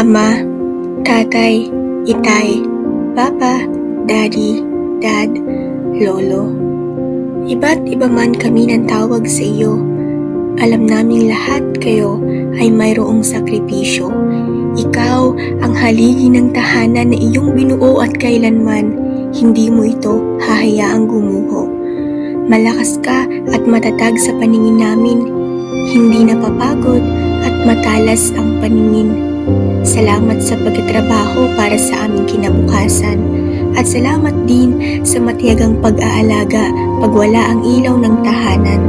Ama, Tatay, Itay, Papa, Daddy, Dad, Lolo. Iba't iba man kami ng tawag sa iyo, alam naming lahat kayo ay mayroong sakripisyo. Ikaw ang haligi ng tahanan na iyong binuo at kailanman hindi mo ito hahayaang gumuho. Malakas ka at matatag sa paningin namin, hindi napapagod at matalas ang paningin. Salamat sa pagtatrabaho para sa aming kinabukasan at salamat din sa matiyagang pag-aalaga pag wala ang ilaw ng tahanan.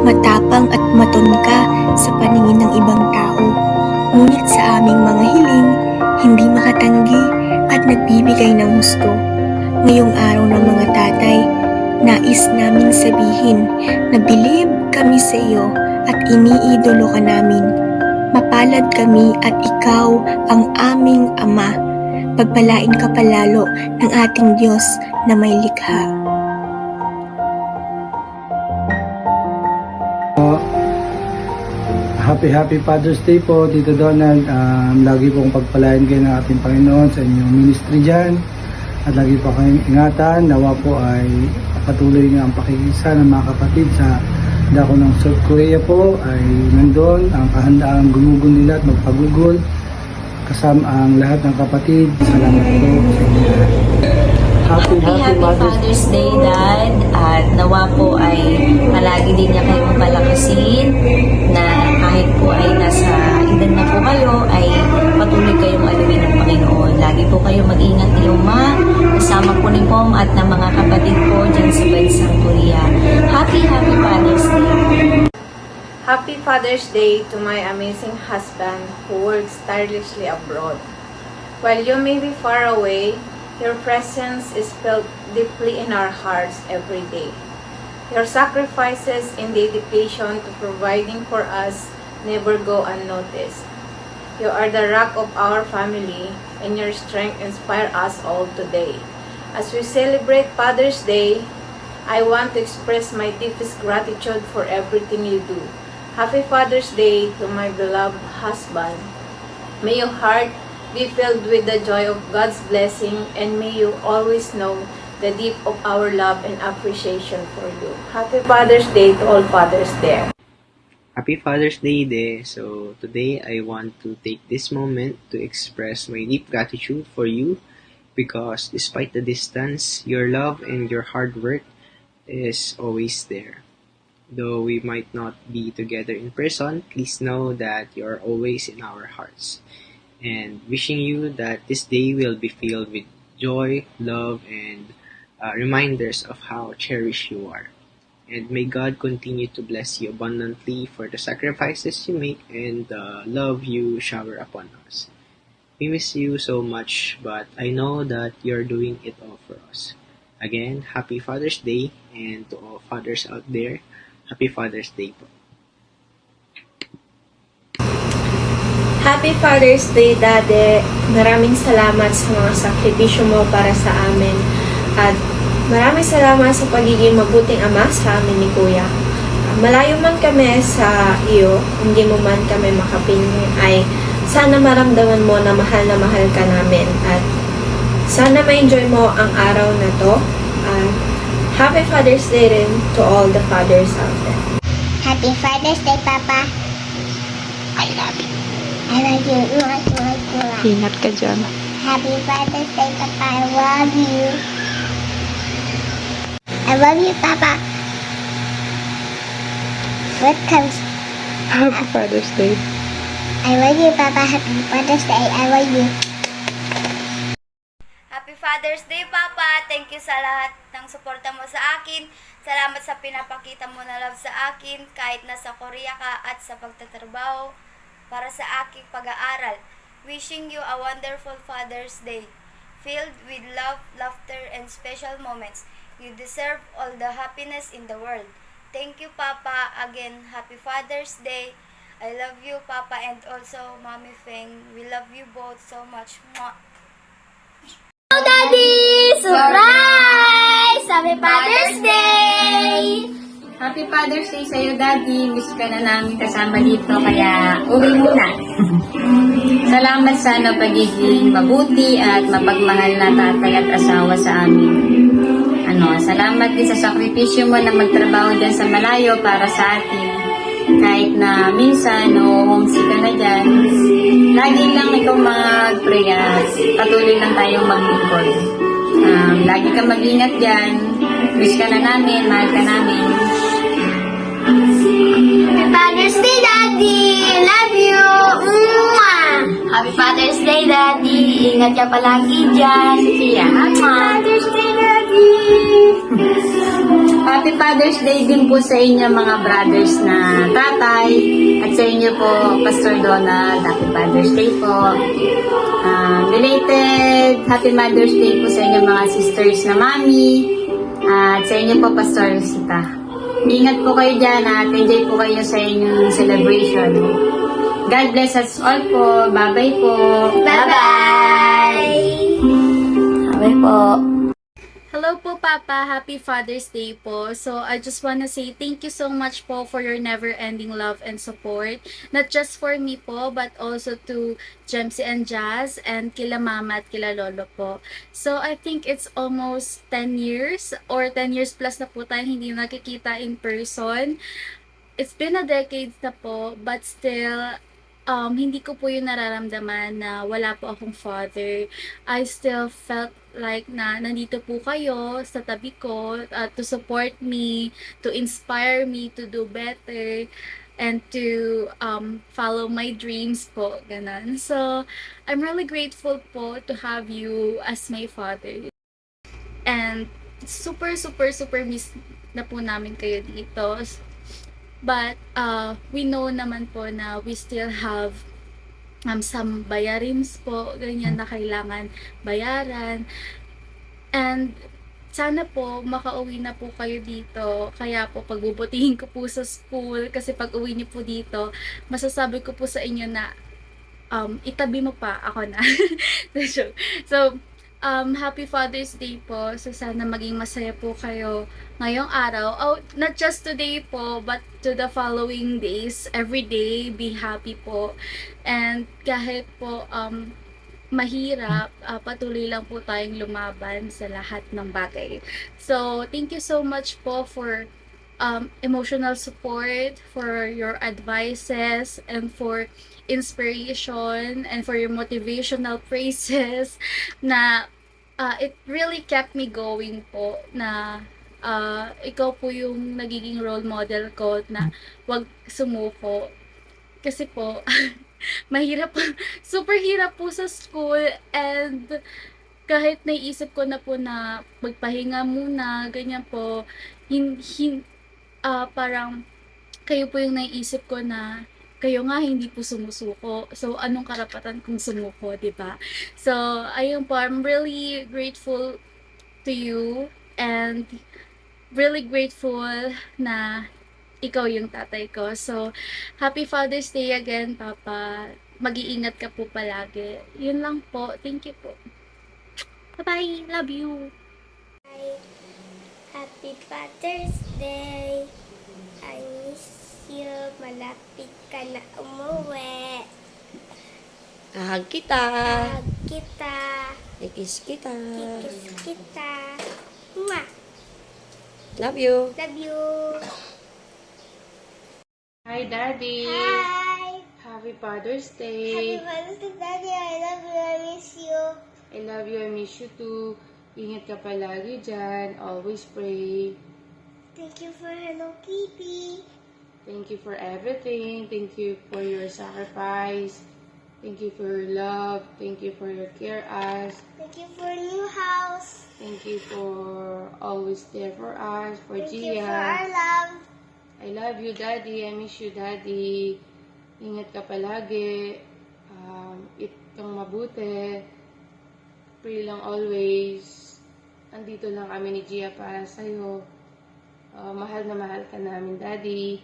Matapang at maton ka sa paningin ng ibang tao, ngunit sa aming mga hiling, hindi makatanggi at nagbibigay ng husto. Ngayong araw ng mga tatay, nais naming sabihin na bilib kami sa iyo at iniidolo ka namin. Mapalad kami at ikaw ang aming Ama. Pagpalain ka palalo ng ating Diyos na may likha. Happy Father's Day po, Tito Donald. Lagi pong pagpalain kayo ng ating Panginoon sa inyong ministry dyan. At lagi po kayong ingatan. Nawa po ay patuloy niyo ang pakikisa ng mga kapatid sa dako ng South Korea po ay nandun ang kahandaang gumugol nila at magpagugol kasama ang lahat ng kapatid. Salamat po sa inyo. Happy Father's Day, Dad. At nawa po ay palagi din niya kayong palakasin na kahit po ay nasa edad na po kayo ay patuloy kayong alawin ng Panginoon. Lagi po kayo mag-ingat ni Uma, kasama po ni Pom at ng mga kapatid po dyan sa bansang Korea. Happy Father's Day. Happy Father's Day to my amazing husband who works tirelessly abroad. While you may be far away, your presence is felt deeply in our hearts every day. Your sacrifices and dedication to providing for us never go unnoticed. You are the rock of our family, and your strength inspires us all today. As we celebrate Father's Day, I want to express my deepest gratitude for everything you do. Happy Father's Day to my beloved husband. May your heart be filled with the joy of God's blessing, and may you always know the deep of our love and appreciation for you. Happy Father's Day to all fathers there. Happy Father's Day. So today I want to take this moment to express my deep gratitude for you because despite the distance, your love and your hard work is always there. Though we might not be together in person, please know that you're always in our hearts. And wishing you that this day will be filled with joy, love, and reminders of how cherished you are. And may God continue to bless you abundantly for the sacrifices you make and the love you shower upon us. We miss you so much, but I know that you're doing it all for us. Again, Happy Father's Day, and to all fathers out there, Happy Father's Day po. Happy Father's Day, Daddy. Maraming salamat sa mga sakripisyo mo para sa amin. At maraming salamat sa pagiging mabuting ama sa amin ni Kuya. Malayo man kami sa iyo, hindi mo man kami makapingin, ay sana maramdaman mo na mahal ka namin. At sana ma-enjoy mo ang araw na to. At Happy Father's Day rin to all the fathers out there. Happy Father's Day, Papa. I love you. I love you. Ingat ka dyan. Happy Father's Day, Papa. I love you. I love you, Papa. What comes? Happy Father's Day. I love you, Papa. Happy Father's Day. I love you. Happy Father's Day, Papa! Thank you sa lahat ng suporta mo sa akin. Salamat sa pinapakita mo na love sa akin kahit nasa Korea ka at sa pagtatrabaho para sa aking pag-aaral. Wishing you a wonderful Father's Day, filled with love, laughter, and special moments. You deserve all the happiness in the world. Thank you, Papa. Again, Happy Father's Day. I love you, Papa, and also Mommy Feng. We love you both so much. Mwah. Hello, Daddy! Surprise! Happy Father's Day! Happy Father's Day sa'yo, Daddy. Miss ka na namin kasama dito, kaya uwi muna. Salamat sa pagiging mabuti at mapagmahal na tatay at asawa sa amin. Salamat din sa sakripisyo mo na magtrabaho dyan sa malayo para sa atin. Kahit na minsan homesick ka na dyan, lagi lang ikaw mag-pray at patuloy lang tayong maglingkod. Lagi ka mag-ingat dyan. Wish ka na namin, mahal ka namin. Happy Father's Day, Daddy! Love you! Mwah! Happy Father's Day, Daddy! Ingat ka palagi dyan. Siya, Father's Day, Daddy! Happy Father's Day din po sa inyo mga brothers na tatay at sa inyo po, Pastor Donald. Happy Father's Day po. Belated Happy Mother's Day po sa inyo mga sisters na mami at sa inyo po, Pastor Rosita. Ingat po kayo dyan at enjoy po kayo sa inyong celebration. God bless us all po. Bye-bye po. Bye-bye! Bye po. Hello po, Papa. Happy Father's Day po. So, I just wanna say thank you so much po for your never-ending love and support. Not just for me po, but also to Jemsy and Jazz and kila Mama at kila Lolo po. So, I think it's almost 10 years or 10 years plus na po tayong hindi nakikita in person. It's been a decade na po, but still, hindi ko po yung nararamdaman na wala po akong father. I still felt like na nandito po kayo sa tabi ko to support me, to inspire me to do better, and to follow my dreams po, ganun. So, I'm really grateful po to have you as my father. And super miss na po namin kayo dito. But, we know naman po na we still have some bayarins po, ganyan na kailangan bayaran. And, sana po, makauwi na po kayo dito. Kaya po, pagbubutihin ko po sa school, kasi pag uwi niyo po dito, masasabi ko po sa inyo na, itabi mo pa, ako na. So, Happy Father's Day po. So, sana maging masaya po kayo ngayong araw. Oh, not just today po, but to the following days. Every day, be happy po. And kahit po mahirap, patuloy lang po tayong lumaban sa lahat ng bagay. So, thank you so much po for emotional support, for your advices, and for inspiration, and for your motivational phrases na it really kept me going po, na ikaw po yung nagiging role model ko na wag sumuko. Kasi po, mahirap, super hirap po sa school, and kahit naiisip ko na po na magpahinga muna, ganyan po, parang kayo po yung naiisip ko na kayo nga hindi po sumusuko. So, anong karapatan kung sumuko, diba? So, ayun po, I'm really grateful to you and really grateful na ikaw yung tatay ko. So, Happy Father's Day again, Papa. Mag-iingat ka po palagi. Yun lang po. Thank you po. Bye-bye. Love you. Happy Father's Day! I miss you. Malapit ka na umuwi. Ahag kita. Hug kita. Ikis kita. Kikis kita. Mwah! Love you. Love you. Hi, Daddy. Hi! Happy Father's Happy Day. Father's Day, Daddy. I love you. I miss you. I love you. I miss you too. Ingat ka palagi dyan. Always pray. Thank you for Hello Kitty. Thank you for everything. Thank you for your sacrifice. Thank you for your love. Thank you for your care us. Thank you for new house. Thank you for always there for us. For Thank you for Gia. our love. I love you, Daddy. I miss you, Daddy. Ingat ka palagi. Eat kang mabuti. Pray lang always. Andito lang kami ni Gia para sa'yo. Mahal na mahal ka namin, Daddy.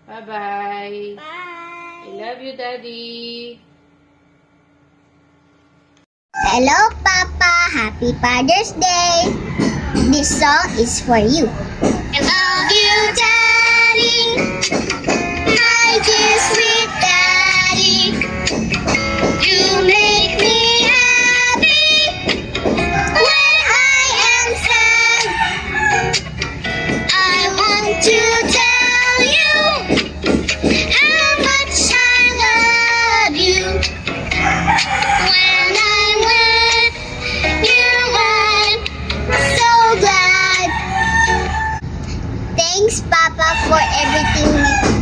Bye-bye. Bye. I love you, Daddy. Hello, Papa. Happy Father's Day. This song is for you. I love you, Daddy. My dear sweet Daddy. Papa, for everything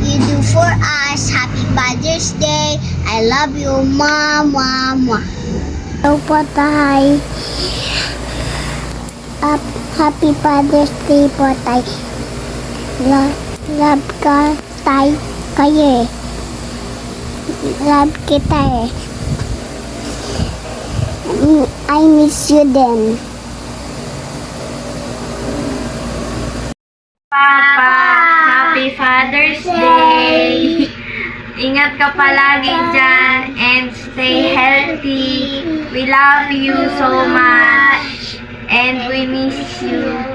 you do for us. Happy Father's Day. I love you, Mama. Hello po, Tay. Happy Father's Day po, Tay. Love ka, Tay. Kayo eh. Love kita eh. I miss you then. Papa, Happy Father's Day! Ingat ka palagi dyan and stay healthy. We love you so much and we miss you.